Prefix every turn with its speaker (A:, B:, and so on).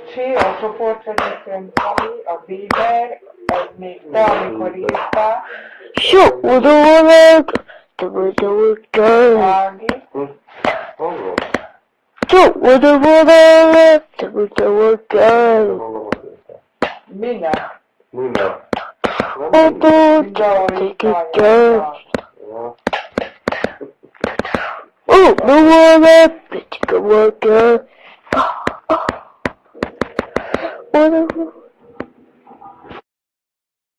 A: bácsi, a csoportvezetőm Kali, a Bieber, ez még te, amikor írtál.
B: So, what do I like? The little girl.
A: Ági.
B: So, what do I like? The little girl.
A: Minek?
B: I don't take it down. Oh, no one left. Let's go again. What